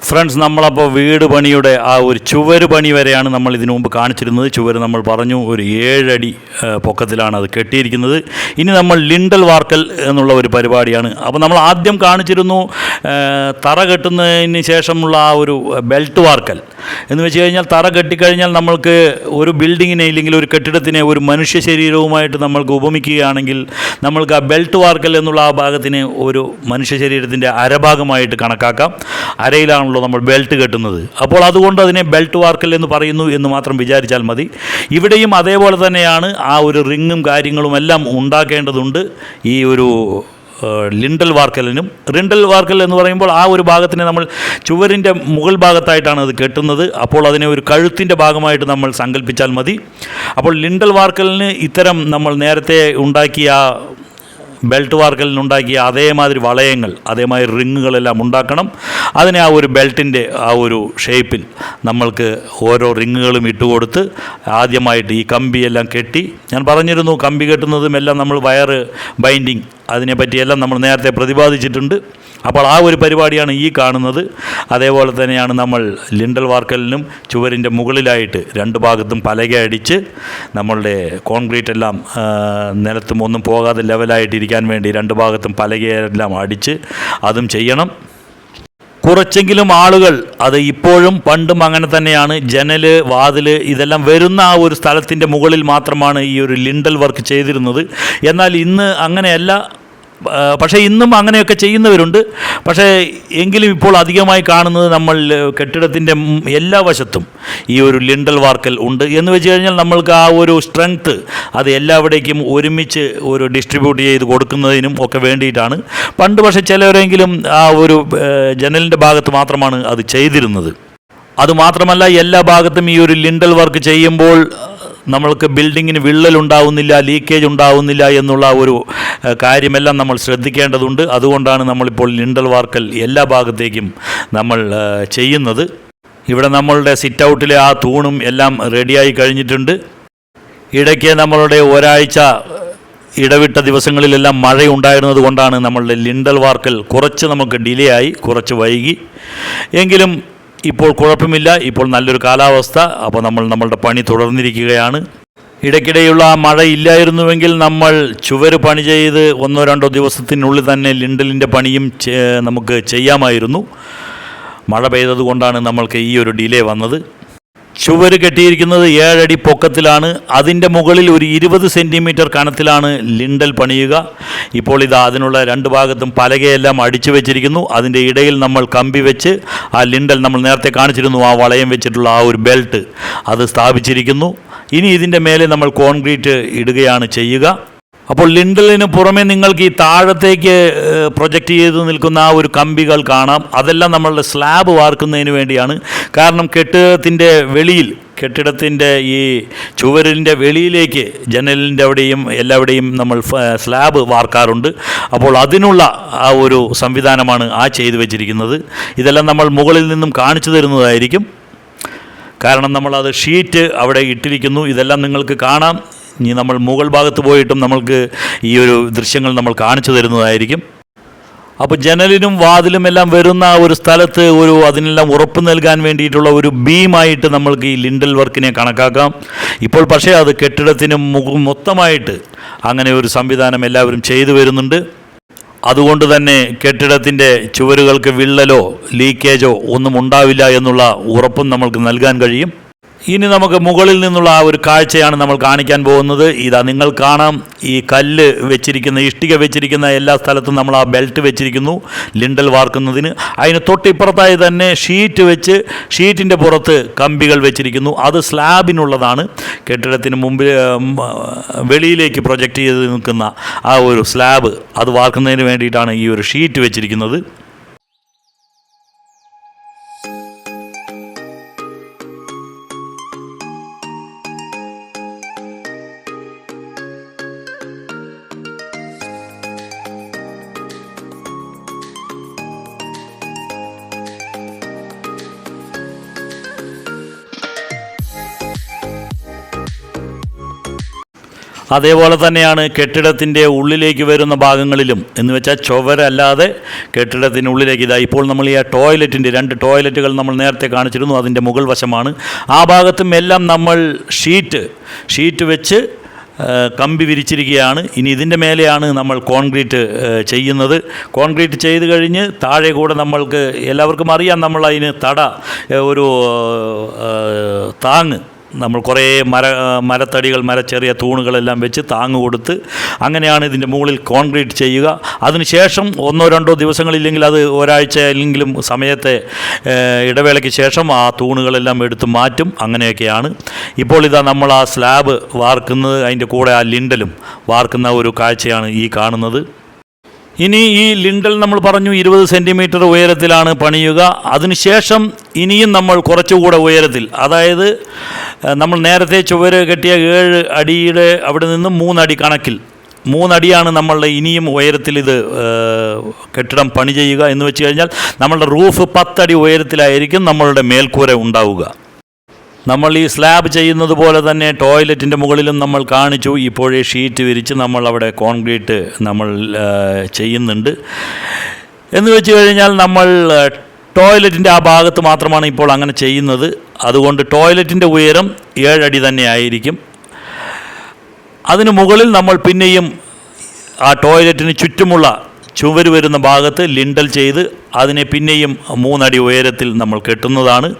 Friends, നമ്മളപ്പോൾ വീട് പണിയുടെ ആ ഒരു ചുവര് പണി വരെയാണ് നമ്മൾ ഇതിനു മുമ്പ് കാണിച്ചിരുന്നത്. ചുവര് നമ്മൾ പറഞ്ഞു ഒരു 7 അടി പൊക്കത്തിലാണ് അത് കെട്ടിയിരിക്കുന്നത്. ഇനി നമ്മൾ ലിൻഡൽ വാർക്കൽ എന്നുള്ള ഒരു പരിപാടിയാണ്. അപ്പോൾ നമ്മൾ ആദ്യം കാണിച്ചിരുന്നു തറ കെട്ടുന്നതിന് ശേഷമുള്ള ആ ഒരു ബെൽറ്റ് വാർക്കൽ എന്ന് വെച്ച് കഴിഞ്ഞാൽ, തറ കെട്ടിക്കഴിഞ്ഞാൽ നമ്മൾക്ക് ഒരു ബിൽഡിങ്ങിനെ ഇല്ലെങ്കിൽ ഒരു കെട്ടിടത്തിനെ ഒരു മനുഷ്യ ശരീരവുമായിട്ട് നമ്മൾക്ക് ഉപമിക്കുകയാണെങ്കിൽ നമ്മൾക്ക് ആ ബെൽറ്റ് വാർക്കൽ എന്നുള്ള ആ ഭാഗത്തിന് ഒരു മനുഷ്യ ശരീരത്തിൻ്റെ അരഭാഗമായിട്ട് കണക്കാക്കാം. അരയിലാണല്ലോ നമ്മൾ ബെൽറ്റ് കെട്ടുന്നത്. അപ്പോൾ അതുകൊണ്ട് അതിനെ ബെൽറ്റ് വാർക്കൽ എന്ന് പറയുന്നു എന്ന് മാത്രം വിചാരിച്ചാൽ മതി. ഇവിടെയും അതേപോലെ തന്നെയാണ്. ആ ഒരു റിങ്ങും കാര്യങ്ങളും എല്ലാം ഉണ്ടാക്കേണ്ടതുണ്ട് ഈ ഒരു ലിൻഡൽ വാർക്കലിനും. ലിൻഡൽ വാർക്കൽ എന്ന് പറയുമ്പോൾ ആ ഒരു ഭാഗത്തിനെ നമ്മൾ ചുവരിൻ്റെ മുകൾ ഭാഗത്തായിട്ടാണ് അത് കെട്ടുന്നത്. അപ്പോൾ അതിനെ ഒരു കഴുത്തിൻ്റെ ഭാഗമായിട്ട് നമ്മൾ സങ്കല്പിച്ചാൽ മതി. അപ്പോൾ ലിൻഡൽ വാർക്കലിന് ഇത്തരം നമ്മൾ നേരത്തെ ഉണ്ടാക്കിയ ബെൽറ്റ് വാർക്കലിനുണ്ടാക്കിയ അതേമാതിരി വളയങ്ങൾ, അതേമാതിരി റിങ്ങുകളെല്ലാം ഉണ്ടാക്കണം. അതിനെ ആ ഒരു ബെൽറ്റിൻ്റെ ആ ഒരു ഷേപ്പിൽ നമ്മൾക്ക് ഓരോ റിങ്ങുകളും ഇട്ടുകൊടുത്ത് ആദ്യമായിട്ട് ഈ കമ്പിയെല്ലാം കെട്ടി, ഞാൻ പറഞ്ഞിരുന്നു കമ്പി കെട്ടുന്നതും എല്ലാം നമ്മൾ വയറ് ബൈൻഡിങ് അതിനെപ്പറ്റിയെല്ലാം നമ്മൾ നേരത്തെ പ്രതിപാദിച്ചിട്ടുണ്ട്. അപ്പോൾ ആ ഒരു പരിപാടിയാണ് ഈ കാണുന്നത്. അതേപോലെ തന്നെയാണ് നമ്മൾ ലിൻഡൽ വാർക്കലിനും ചുവരിൻ്റെ മുകളിലായിട്ട് 2 ഭാഗത്തും പലക അടിച്ച് നമ്മളുടെ കോൺക്രീറ്റ് എല്ലാം നിലത്തും ഒന്നും പോകാതെ ലെവലായിട്ടിരിക്കാൻ വേണ്ടി 2 ഭാഗത്തും പലകയെല്ലാം അടിച്ച് അതും ചെയ്യണം. കുറച്ചെങ്കിലും ആളുകൾ, അത് ഇപ്പോഴും പണ്ടും അങ്ങനെ തന്നെയാണ്, ജനൽ വാതിൽ ഇതെല്ലാം വരുന്ന ആ ഒരു സ്ഥലത്തിൻ്റെ മുകളിൽ മാത്രമാണ് ഈ ഒരു ലിൻഡൽ വർക്ക് ചെയ്തിരുന്നത്. എന്നാൽ ഇന്ന് അങ്ങനെയല്ല. പക്ഷേ ഇന്നും അങ്ങനെയൊക്കെ ചെയ്യുന്നവരുണ്ട്. പക്ഷേ എങ്കിലും ഇപ്പോൾ അധികമായി കാണുന്നത് നമ്മൾ കെട്ടിടത്തിൻ്റെ എല്ലാ വശത്തും ഈ ഒരു ലിൻഡൽ വാർക്കൽ ഉണ്ട്. എന്ന് വെച്ച് കഴിഞ്ഞാൽ നമ്മൾക്ക് ആ ഒരു സ്ട്രെങ്ത്ത് അത് എല്ലാവിടേക്കും ഒരുമിച്ച് ഒരു ഡിസ്ട്രിബ്യൂട്ട് ചെയ്ത് കൊടുക്കുന്നതിനും ഒക്കെ വേണ്ടിയിട്ടാണ്. പണ്ട് പക്ഷേ ചിലവരെങ്കിലും ആ ഒരു ജനലിൻ്റെ ഭാഗത്ത് മാത്രമാണ് അത് ചെയ്തിരുന്നത്. അതുമാത്രമല്ല, എല്ലാ ഭാഗത്തും ഈ ഒരു ലിൻഡൽ വർക്ക് ചെയ്യുമ്പോൾ നമ്മൾക്ക് ബിൽഡിങ്ങിന് വിള്ളലുണ്ടാവുന്നില്ല, ലീക്കേജ് ഉണ്ടാവുന്നില്ല എന്നുള്ള ഒരു കാര്യമെല്ലാം നമ്മൾ ശ്രദ്ധിക്കേണ്ടതുണ്ട്. അതുകൊണ്ടാണ് നമ്മളിപ്പോൾ ലിൻഡൽ വാർക്കൽ എല്ലാ ഭാഗത്തേക്കും നമ്മൾ ചെയ്യുന്നത്. ഇവിടെ നമ്മളുടെ സിറ്റ് ഔട്ടിലെ ആ തൂണും എല്ലാം റെഡിയായി കഴിഞ്ഞിട്ടുണ്ട്. ഇടയ്ക്ക് നമ്മളുടെ ഒരാഴ്ച ഇടവിട്ട ദിവസങ്ങളിലെല്ലാം മഴയുണ്ടായിരുന്നത് കൊണ്ടാണ് നമ്മളുടെ ലിൻഡൽ വാർക്കൽ കുറച്ച് നമുക്ക് ഡിലേ ആയി, കുറച്ച് വൈകി. എങ്കിലും ഇപ്പോൾ കുഴപ്പമില്ല. ഇപ്പോൾ നല്ലൊരു കാലാവസ്ഥ. അപ്പോൾ നമ്മളുടെ പണി തുടർന്നിരിക്കുകയാണ്. ഇടയ്ക്കിടെയുള്ള ആ മഴ ഇല്ലായിരുന്നുവെങ്കിൽ നമ്മൾ ചുവര് പണി ചെയ്ത് 1-2 ദിവസത്തിനുള്ളിൽ തന്നെ ലിൻഡലിൻ്റെ പണിയും നമുക്ക് ചെയ്യാമായിരുന്നു. മഴ പെയ്തതുകൊണ്ടാണ് നമ്മൾക്ക് ഈ ഒരു ഡിലേ വന്നത്. ചുവര് കെട്ടിയിരിക്കുന്നത് 7 അടി പൊക്കത്തിലാണ്. അതിൻ്റെ മുകളിൽ ഒരു 20 സെൻറ്റിമീറ്റർ കനത്തിലാണ് ലിൻഡൽ പണിയുക. ഇപ്പോൾ ഇതാ അതിനുള്ള 2 ഭാഗത്തും പലകയെല്ലാം അടിച്ചു വെച്ചിരിക്കുന്നു. അതിൻ്റെ ഇടയിൽ നമ്മൾ കമ്പി വെച്ച് ആ ലിൻഡൽ നമ്മൾ നേരത്തെ കാണിച്ചിരുന്നു, ആ വളയം വെച്ചിട്ടുള്ള ആ ഒരു ബെൽറ്റ് അത് സ്ഥാപിച്ചിരിക്കുന്നു. ഇനി ഇതിൻ്റെ മേലെ നമ്മൾ കോൺക്രീറ്റ് ഇടുകയാണ് ചെയ്യുക. അപ്പോൾ ലിൻഡലിന് പുറമെ നിങ്ങൾക്ക് ഈ താഴത്തേക്ക് പ്രൊജക്റ്റ് ചെയ്ത് നിൽക്കുന്ന ആ ഒരു കമ്പികൾ കാണാം. അതെല്ലാം നമ്മളുടെ സ്ലാബ് വാർക്കുന്നതിന് വേണ്ടിയാണ്. കാരണം കെട്ടിടത്തിൻ്റെ ഈ ചുവരിൻ്റെ വെളിയിലേക്ക് ജനലിൻ്റെ അവിടെയും എല്ലാവിടെയും നമ്മൾ സ്ലാബ് വാർക്കാറുണ്ട്. അപ്പോൾ അതിനുള്ള ആ ഒരു സംവിധാനമാണ് ചെയ്തു വെച്ചിരിക്കുന്നത്. ഇതെല്ലാം നമ്മൾ മുകളിൽ നിന്നും കാണിച്ചു തരുന്നതായിരിക്കും. കാരണം നമ്മളത് ഷീറ്റ് അവിടെ ഇട്ടിരിക്കുന്നു. ഇതെല്ലാം നിങ്ങൾക്ക് കാണാം. ഇനി നമ്മൾ മുകൾ ഭാഗത്ത് പോയിട്ടും നമ്മൾക്ക് ഈ ഒരു ദൃശ്യങ്ങൾ നമ്മൾ കാണിച്ചു തരുന്നതായിരിക്കും. അപ്പോൾ ജനലിനും വാതിലും എല്ലാം വരുന്ന ഒരു സ്ഥലത്ത് അതിനെല്ലാം ഉറപ്പ് നൽകാൻ വേണ്ടിയിട്ടുള്ള ഒരു ബീമായിട്ട് നമ്മൾക്ക് ഈ ലിൻഡൽ വർക്കിനെ കണക്കാക്കാം. ഇപ്പോൾ പക്ഷേ അത് കെട്ടിടത്തിന് മൊത്തമായിട്ട് അങ്ങനെ ഒരു സംവിധാനം എല്ലാവരും ചെയ്തു വരുന്നുണ്ട്. അതുകൊണ്ട് തന്നെ കെട്ടിടത്തിൻ്റെ ചുവരുകൾക്ക് വിള്ളലോ ലീക്കേജോ ഒന്നും ഉണ്ടാവില്ല എന്നുള്ള ഉറപ്പും നമ്മൾക്ക് നൽകാൻ കഴിയും. ഇനി നമുക്ക് മുകളിൽ നിന്നുള്ള ആ ഒരു കാഴ്ചയാണ് നമ്മൾ കാണിക്കാൻ പോകുന്നത്. ഇതാ നിങ്ങൾ കാണാം, ഈ കല്ല് വെച്ചിരിക്കുന്ന, ഇഷ്ടിക വെച്ചിരിക്കുന്ന എല്ലാ സ്ഥലത്തും നമ്മൾ ആ ബെൽറ്റ് വെച്ചിരിക്കുന്നു ലിൻഡൽ വാർക്കുന്നതിന്. അതിന് തൊട്ടിപ്പുറത്തായി തന്നെ ഷീറ്റ് വെച്ച് ഷീറ്റിൻ്റെ പുറത്ത് കമ്പികൾ വെച്ചിരിക്കുന്നു. അത് സ്ലാബിനുള്ളതാണ്. കെട്ടിടത്തിന് മുമ്പിൽ വെളിയിലേക്ക് പ്രൊജക്റ്റ് ചെയ്ത് നിൽക്കുന്ന ആ ഒരു സ്ലാബ് അത് വാർക്കുന്നതിന് വേണ്ടിയിട്ടാണ് ഈ ഒരു ഷീറ്റ് വെച്ചിരിക്കുന്നത്. അതേപോലെ തന്നെയാണ് കെട്ടിടത്തിൻ്റെ ഉള്ളിലേക്ക് വരുന്ന ഭാഗങ്ങളിലും, എന്ന് വെച്ചാൽ ചുവരല്ലാതെ കെട്ടിടത്തിനുള്ളിലേക്ക്. ഇപ്പോൾ നമ്മൾ ഈ ടോയ്ലറ്റിൻ്റെ 2 ടോയ്ലറ്റുകൾ നമ്മൾ നേരത്തെ കാണിച്ചിരുന്നു, അതിൻ്റെ മുകൾ വശമാണ്. ആ ഭാഗത്തും എല്ലാം നമ്മൾ ഷീറ്റ് വെച്ച് കമ്പി വിരിച്ചിരിക്കുകയാണ്. ഇനി ഇതിൻ്റെ മേലെയാണ് നമ്മൾ കോൺക്രീറ്റ് ചെയ്യുന്നത്. കോൺക്രീറ്റ് ചെയ്ത് കഴിഞ്ഞ് താഴെ കൂടെ നമ്മൾക്ക് എല്ലാവർക്കും അറിയാം, നമ്മൾ അതിന് ഒരു താങ്ങ്, നമ്മൾ കുറേ മരത്തടികൾ, ചെറിയ തൂണുകളെല്ലാം വെച്ച് താങ്ങ് കൊടുത്ത് അങ്ങനെയാണ് ഇതിൻ്റെ മുകളിൽ കോൺക്രീറ്റ് ചെയ്യുക. അതിനുശേഷം 1-2 ദിവസങ്ങളില്ലെങ്കിൽ അത് ഒരാഴ്ച അല്ലെങ്കിലും സമയത്തെ ഇടവേളയ്ക്ക് ശേഷം ആ തൂണുകളെല്ലാം എടുത്ത് മാറ്റും. അങ്ങനെയൊക്കെയാണ്. ഇപ്പോൾ ഇതാ നമ്മൾ ആ സ്ലാബ് വാർക്കുന്നത്, അതിൻ്റെ കൂടെ ആ ലിൻഡലും വാർക്കുന്ന ഒരു കാഴ്ചയാണ് ഈ കാണുന്നത്. ഇനി ഈ ലിൻഡൽ നമ്മൾ പറഞ്ഞു 20 സെൻറ്റിമീറ്റർ ഉയരത്തിലാണ് പണിയുക. അതിനുശേഷം ഇനിയും നമ്മൾ കുറച്ചുകൂടെ ഉയരത്തിൽ, അതായത് നമ്മൾ നേരത്തെ ചുവര് കെട്ടിയ 7 അടിയുടെ അവിടെ നിന്നും 3 അടി കണക്കിൽ 3 അടിയാണ് നമ്മളുടെ ഇനിയും ഉയരത്തിൽ ഇത് കെട്ടിടം പണി ചെയ്യുക. എന്ന് വെച്ച് കഴിഞ്ഞാൽ നമ്മളുടെ റൂഫ് 10 അടി ഉയരത്തിലായിരിക്കും നമ്മളുടെ മേൽക്കൂര ഉണ്ടാവുക. നമ്മൾ ഈ സ്ലാബ് ചെയ്യുന്നത് പോലെ തന്നെ ടോയ്ലറ്റിൻ്റെ മുകളിലും നമ്മൾ കാണിച്ചു. ഇപ്പോഴേ ഷീറ്റ് വിരിച്ച് നമ്മൾ അവിടെ കോൺക്രീറ്റ് നമ്മൾ ചെയ്യുന്നുണ്ട്. എന്ന് വെച്ച് കഴിഞ്ഞാൽ നമ്മൾ ടോയ്ലറ്റിൻ്റെ ആ ഭാഗത്ത് മാത്രമാണ് ഇപ്പോൾ അങ്ങനെ ചെയ്യുന്നത്. അതുകൊണ്ട് ടോയ്ലറ്റിൻ്റെ ഉയരം 7 അടി തന്നെ ആയിരിക്കും. അതിന് മുകളിൽ നമ്മൾ പിന്നെയും ആ ടോയ്ലറ്റിന് ചുറ്റുമുള്ള ചുവര് വരുന്ന ഭാഗത്ത് ലിൻഡൽ ചെയ്ത് അതിനെ പിന്നെയും 3 അടി ഉയരത്തിൽ നമ്മൾ കെട്ടുന്നതാണ്.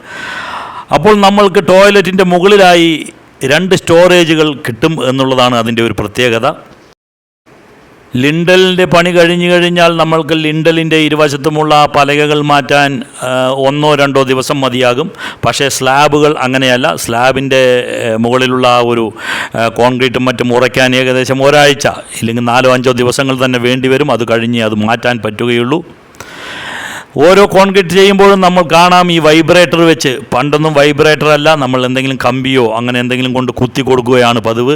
അപ്പോൾ നമ്മൾക്ക് ടോയ്ലറ്റിൻ്റെ മുകളിലായി 2 സ്റ്റോറേജുകൾ കിട്ടും എന്നുള്ളതാണ് അതിൻ്റെ ഒരു പ്രത്യേകത. ലിൻഡലിൻ്റെ പണി കഴിഞ്ഞു കഴിഞ്ഞാൽ നമ്മൾക്ക് ലിൻഡലിൻ്റെ ഇരുവശത്തുമുള്ള പലകകൾ മാറ്റാൻ 1-2 ദിവസം മതിയാകും. പക്ഷേ സ്ലാബുകൾ അങ്ങനെയല്ല. സ്ലാബിൻ്റെ മുകളിലുള്ള ഒരു കോൺക്രീറ്റും മറ്റും ഉറയ്ക്കാൻ ഏകദേശം ഒരാഴ്ച ഇല്ലെങ്കിൽ 4-5 ദിവസങ്ങൾ തന്നെ വേണ്ടിവരും. അത് കഴിഞ്ഞ് അത് മാറ്റാൻ പറ്റുകയുള്ളൂ. ഓരോ കോൺക്രീറ്റ് ചെയ്യുമ്പോഴും നമ്മൾ കാണാം ഈ വൈബ്രേറ്റർ വെച്ച്. പണ്ടൊന്നും വൈബ്രേറ്റർ അല്ല, നമ്മൾ എന്തെങ്കിലും കമ്പിയോ അങ്ങനെ എന്തെങ്കിലും കൊണ്ട് കുത്തി കൊടുക്കുകയാണ് പതിവ്.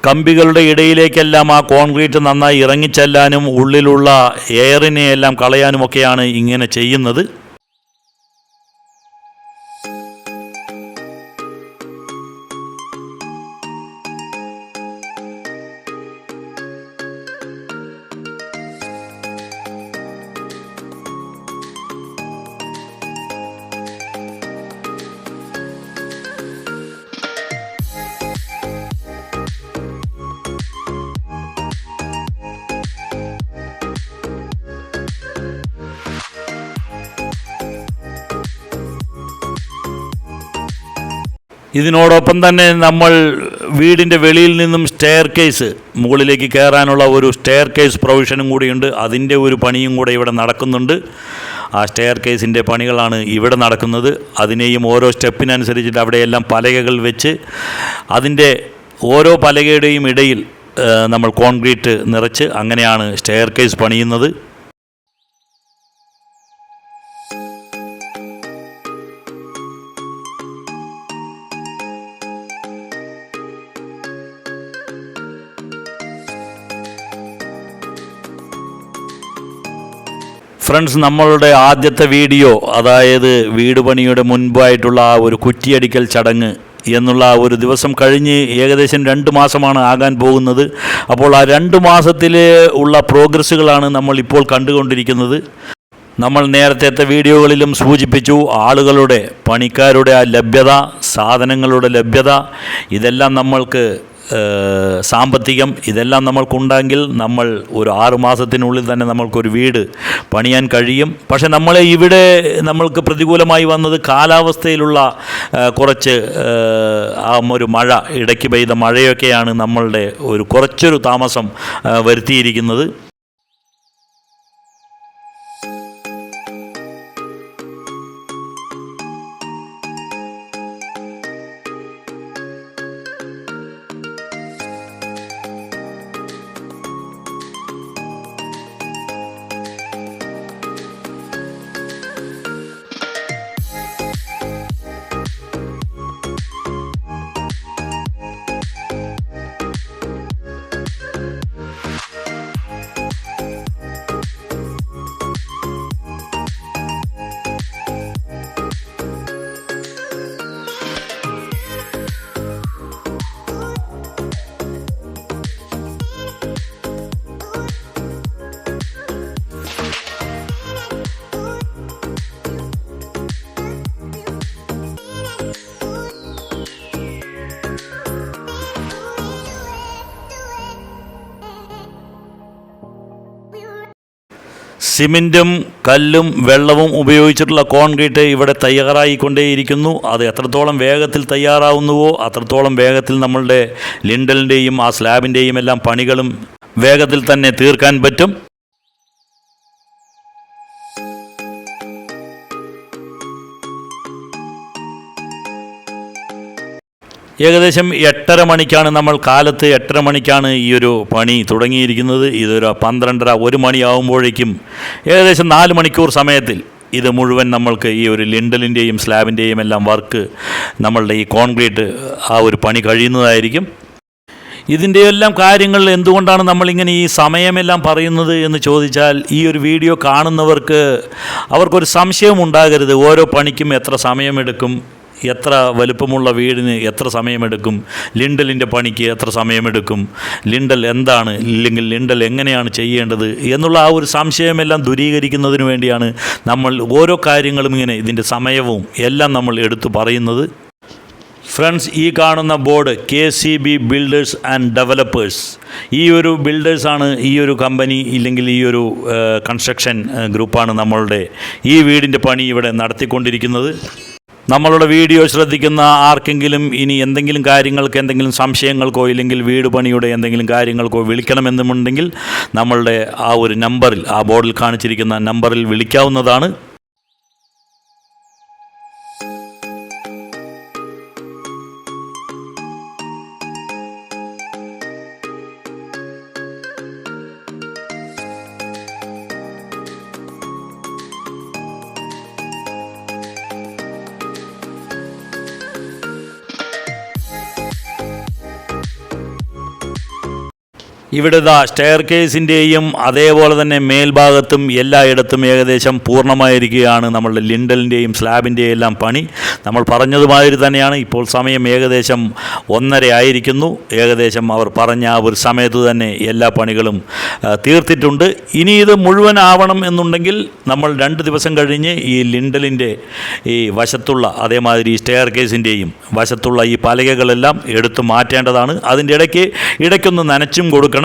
കമ്പികളുടെ ഇടയിലേക്കെല്ലാം ആ കോൺക്രീറ്റ് നന്നായി ഇറങ്ങിച്ചെല്ലാനും ഉള്ളിലുള്ള എയറിനെ എല്ലാം കളയാനുമൊക്കെയാണ് ഇങ്ങനെ ചെയ്യുന്നത്. ഇതിനോടൊപ്പം തന്നെ നമ്മൾ വീടിൻ്റെ വെളിയിൽ നിന്നും സ്റ്റെയർ കേസ്, മുകളിലേക്ക് കയറാനുള്ള ഒരു സ്റ്റെയർ കേസ് പ്രൊവിഷനും കൂടിയുണ്ട്. അതിൻ്റെ ഒരു പണിയും കൂടെ ഇവിടെ നടക്കുന്നുണ്ട്. ആ സ്റ്റെയർ കേസിൻ്റെ പണികളാണ് ഇവിടെ നടക്കുന്നത്. അതിനെയും ഓരോ സ്റ്റെപ്പിനനുസരിച്ചിട്ട് അവിടെയെല്ലാം പലകകൾ വെച്ച് അതിൻ്റെ ഓരോ പലകയുടെയും ഇടയിൽ നമ്മൾ കോൺക്രീറ്റ് നിറച്ച് അങ്ങനെയാണ് സ്റ്റെയർ കേസ് പണിയുന്നത്. ഫ്രണ്ട്സ്, നമ്മളുടെ ആദ്യത്തെ വീഡിയോ, അതായത് വീട് പണിയുടെ മുൻപായിട്ടുള്ള ആ ഒരു കുറ്റിയടിക്കൽ ചടങ്ങ് എന്നുള്ള ഒരു ദിവസം കഴിഞ്ഞ് ഏകദേശം 2 മാസമാണ് ആകാൻ പോകുന്നത്. അപ്പോൾ ആ 2 മാസത്തിൽ ഉള്ള പ്രോഗ്രസ്സുകളാണ് നമ്മളിപ്പോൾ കണ്ടുകൊണ്ടിരിക്കുന്നത്. നമ്മൾ നേരത്തെ വീഡിയോകളിലും സൂചിപ്പിച്ചു, ആളുകളുടെ, പണിക്കാരുടെ ആ ലഭ്യത, സാധനങ്ങളുടെ ലഭ്യത, ഇതെല്ലാം നമ്മൾക്ക് സാമ്പത്തികം ഇതെല്ലാം നമ്മൾക്കുണ്ടെങ്കിൽ നമ്മൾ ഒരു 6 മാസത്തിനുള്ളിൽ തന്നെ നമ്മൾക്കൊരു വീട് പണിയാൻ കഴിയും. പക്ഷെ ഇവിടെ നമ്മൾക്ക് പ്രതികൂലമായി വന്നത് കാലാവസ്ഥയിലുള്ള കുറച്ച് ഒരു മഴ, ഇടയ്ക്ക് പെയ്ത മഴയൊക്കെയാണ് നമ്മളുടെ കുറച്ചൊരു താമസം വരുത്തിയിരിക്കുന്നത്. സിമൻറ്റും കല്ലും വെള്ളവും ഉപയോഗിച്ചിട്ടുള്ള കോൺക്രീറ്റ് ഇവിടെ തയ്യാറായിക്കൊണ്ടേയിരിക്കുന്നു. അത് എത്രത്തോളം വേഗത്തിൽ തയ്യാറാവുന്നുവോ അത്രത്തോളം വേഗത്തിൽ നമ്മളുടെ ലിൻഡലിൻ്റെയും ആ സ്ലാബിൻ്റെയും എല്ലാം പണികളും വേഗത്തിൽ തന്നെ തീർക്കാൻ പറ്റും. ഏകദേശം 8:30 മണിക്കാണ് കാലത്ത് 8:30 മണിക്കാണ് ഈ ഒരു പണി തുടങ്ങിയിരിക്കുന്നത്. ഇതൊരു 12:30 1 മണിയാവുമ്പോഴേക്കും ഏകദേശം 4 മണിക്കൂർ സമയത്തിൽ ഇത് മുഴുവൻ നമ്മൾക്ക് ഈ ഒരു ലിൻഡലിൻ്റെയും സ്ലാബിൻ്റെയും എല്ലാം വർക്ക് നമ്മളുടെ ഈ കോൺക്രീറ്റ് ആ ഒരു പണി കഴിയുന്നതായിരിക്കും. ഇതിൻ്റെ എല്ലാം കാര്യങ്ങൾ എന്തുകൊണ്ടാണ് നമ്മളിങ്ങനെ ഈ സമയമെല്ലാം പറയുന്നത് എന്ന് ചോദിച്ചാൽ, ഈ ഒരു വീഡിയോ കാണുന്നവർക്ക് അവർക്കൊരു സംശയം ഉണ്ടാകരുത്. ഓരോ പണിക്കും എത്ര സമയമെടുക്കും, എത്ര വലുപ്പമുള്ള വീടിന് എത്ര സമയമെടുക്കും, ലിൻഡലിൻ്റെ പണിക്ക് എത്ര സമയമെടുക്കും, ലിൻഡൽ എന്താണ്, ഇല്ലെങ്കിൽ ലിൻഡൽ എങ്ങനെയാണ് ചെയ്യേണ്ടത് എന്നുള്ള ആ ഒരു സംശയമെല്ലാം ദൂരീകരിക്കുന്നതിന് വേണ്ടിയാണ് നമ്മൾ ഓരോ കാര്യങ്ങളും ഇങ്ങനെ ഇതിൻ്റെ സമയവും എല്ലാം നമ്മൾ എടുത്തു പറയുന്നത്. ഫ്രണ്ട്സ്, ഈ കാണുന്ന board KCB builders and developers, ഈ ഒരു ബിൽഡേഴ്സാണ്, ഈ ഒരു കമ്പനി ഇല്ലെങ്കിൽ ഈ ഒരു കൺസ്ട്രക്ഷൻ ഗ്രൂപ്പാണ് നമ്മളുടെ ഈ വീടിൻ്റെ പണി ഇവിടെ നടത്തിക്കൊണ്ടിരിക്കുന്നത്. നമ്മളുടെ വീഡിയോ ശ്രദ്ധിക്കുന്ന ആർക്കെങ്കിലും ഇനി എന്തെങ്കിലും കാര്യങ്ങൾക്ക് എന്തെങ്കിലും സംശയങ്ങൾക്കോ ഇല്ലെങ്കിൽ വീട് പണിയുടെ എന്തെങ്കിലും കാര്യങ്ങൾക്കോ വിളിക്കണമെന്നുണ്ടെങ്കിൽ നമ്മളുടെ ആ ഒരു നമ്പറിൽ, ആ ബോർഡിൽ കാണിച്ചിരിക്കുന്ന നമ്പറിൽ വിളിക്കാവുന്നതാണ്. ഇവിടെ സ്റ്റെയർ കേസിൻ്റെയും അതേപോലെ തന്നെ മേൽഭാഗത്തും എല്ലായിടത്തും ഏകദേശം പൂർണ്ണമായിരിക്കുകയാണ് നമ്മളുടെ ലിൻഡലിൻ്റെയും സ്ലാബിൻ്റെയും എല്ലാം പണി. നമ്മൾ പറഞ്ഞതുമാതിരി തന്നെയാണ്. ഇപ്പോൾ സമയം ഏകദേശം 1:30 ആയിരിക്കുന്നു. ഏകദേശം അവർ പറഞ്ഞ ആ ഒരു സമയത്ത് തന്നെ എല്ലാ പണികളും തീർത്തിട്ടുണ്ട്. ഇനി ഇത് മുഴുവൻ ആവണം എന്നുണ്ടെങ്കിൽ നമ്മൾ 2 ദിവസം കഴിഞ്ഞ് ഈ ലിൻഡലിൻ്റെ ഈ വശത്തുള്ള അതേമാതിരി സ്റ്റെയർ കേസിൻ്റെയും വശത്തുള്ള ഈ പലകകളെല്ലാം എടുത്തു മാറ്റേണ്ടതാണ്. അതിൻ്റെ ഇടയ്ക്കൊന്ന് നനച്ചും കൊടുക്കണം.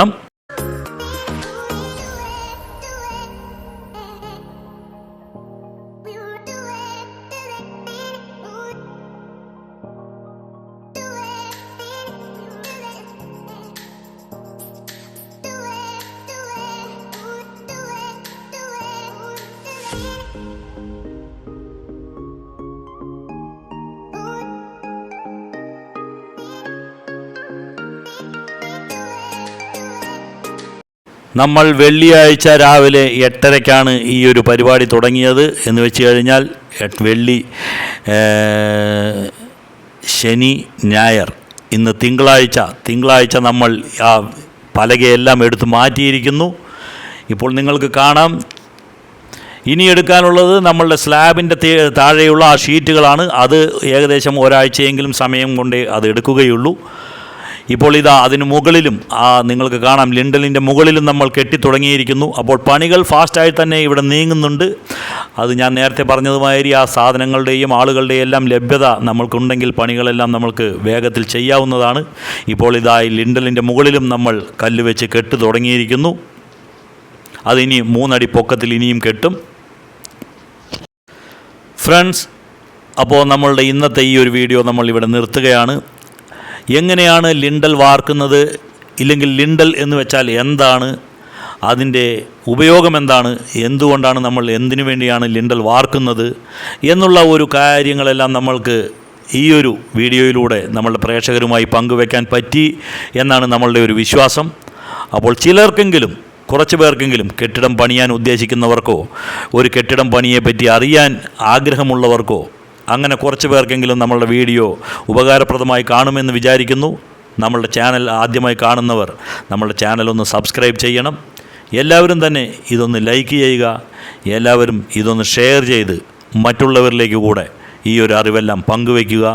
നമ്മൾ വെള്ളിയാഴ്ച രാവിലെ 8:30-ക്കാണ് ഈ ഒരു പരിപാടി തുടങ്ങിയത് എന്ന് വെച്ച് കഴിഞ്ഞാൽ വെള്ളി, ശനി, ഞായർ, ഇന്ന് തിങ്കളാഴ്ച നമ്മൾ ആ പലകയെല്ലാം എടുത്ത് മാറ്റിയിരിക്കുന്നു. ഇപ്പോൾ നിങ്ങൾക്ക് കാണാം. ഇനി എടുക്കാനുള്ളത് നമ്മളുടെ സ്ലാബിൻ്റെ താഴെയുള്ള ആ ഷീറ്റുകളാണ്. അത് ഏകദേശം ഒരാഴ്ചയെങ്കിലും സമയം കൊണ്ടേ അത് എടുക്കുകയുള്ളൂ. ഇപ്പോൾ അതിന് മുകളിലും നിങ്ങൾക്ക് കാണാം, ലിൻഡലിൻ്റെ മുകളിലും നമ്മൾ കെട്ടിത്തുടങ്ങിയിരിക്കുന്നു. അപ്പോൾ പണികൾ ഫാസ്റ്റായി തന്നെ ഇവിടെ നീങ്ങുന്നുണ്ട്. അത് ഞാൻ നേരത്തെ പറഞ്ഞതുമാതിരി ആ സാധനങ്ങളുടെയും ആളുകളുടെയും എല്ലാം ലഭ്യത നമ്മൾക്കുണ്ടെങ്കിൽ പണികളെല്ലാം നമ്മൾക്ക് വേഗത്തിൽ ചെയ്യാവുന്നതാണ്. ഇപ്പോൾ ഈ ലിൻഡലിൻ്റെ മുകളിലും നമ്മൾ കല്ല് വെച്ച് കെട്ട് തുടങ്ങിയിരിക്കുന്നു. അതിനി 3 അടി പൊക്കത്തിൽ ഇനിയും കെട്ടും. ഫ്രണ്ട്സ്, അപ്പോൾ നമ്മളുടെ ഇന്നത്തെ ഈ ഒരു വീഡിയോ നമ്മൾ ഇവിടെ നിർത്തുകയാണ്. എങ്ങനെയാണ് ലിൻഡൽ വാർക്കുന്നത്, ഇല്ലെങ്കിൽ ലിൻഡൽ എന്ന് വെച്ചാൽ എന്താണ്, അതിൻ്റെ ഉപയോഗം എന്താണ്, എന്തുകൊണ്ടാണ് നമ്മൾ എന്തിനു വേണ്ടിയാണ് ലിൻഡൽ വാർക്കുന്നത് എന്നുള്ള ഒരു കാര്യങ്ങളെല്ലാം നമ്മൾക്ക് ഈ ഒരു വീഡിയോയിലൂടെ നമ്മളുടെ പ്രേക്ഷകരുമായി പങ്കുവയ്ക്കാൻ പറ്റി എന്നാണ് നമ്മളുടെ ഒരു വിശ്വാസം. അപ്പോൾ കുറച്ച് പേർക്കെങ്കിലും കെട്ടിടം പണിയാൻ ഉദ്ദേശിക്കുന്നവർക്കോ ഒരു കെട്ടിടം പണിയെപ്പറ്റി അറിയാൻ ആഗ്രഹമുള്ളവർക്കോ അങ്ങനെ കുറച്ച് പേർക്കെങ്കിലും നമ്മളുടെ വീഡിയോ ഉപകാരപ്രദമായി കാണുമെന്ന് വിചാരിക്കുന്നു. നമ്മളുടെ ചാനൽ ആദ്യമായി കാണുന്നവർ നമ്മളുടെ ചാനൽ ഒന്ന് സബ്സ്ക്രൈബ് ചെയ്യണം. എല്ലാവരും തന്നെ ഇതൊന്ന് ലൈക്ക് ചെയ്യുക. എല്ലാവരും ഇതൊന്ന് ഷെയർ ചെയ്ത് മറ്റുള്ളവരിലേക്ക് കൂടെ ഈ ഒരു അറിവെല്ലാം പങ്കുവയ്ക്കുക.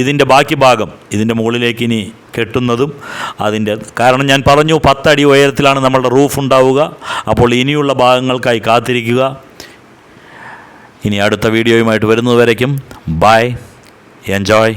ഇതിൻ്റെ ബാക്കി ഭാഗം ഇതിൻ്റെ മുകളിലേക്ക് ഇനി കെട്ടുന്നതും കാരണം ഞാൻ പറഞ്ഞു 10 അടി ഉയരത്തിലാണ് നമ്മളുടെ റൂഫ് ഉണ്ടാവുക. അപ്പോൾ ഇനിയുള്ള ഭാഗങ്ങൾക്കായി കാത്തിരിക്കുക. ഇനി അടുത്ത വീഡിയോയുമായിട്ട് വരുന്നതുവരേക്കും ബൈ, എൻജോയ്.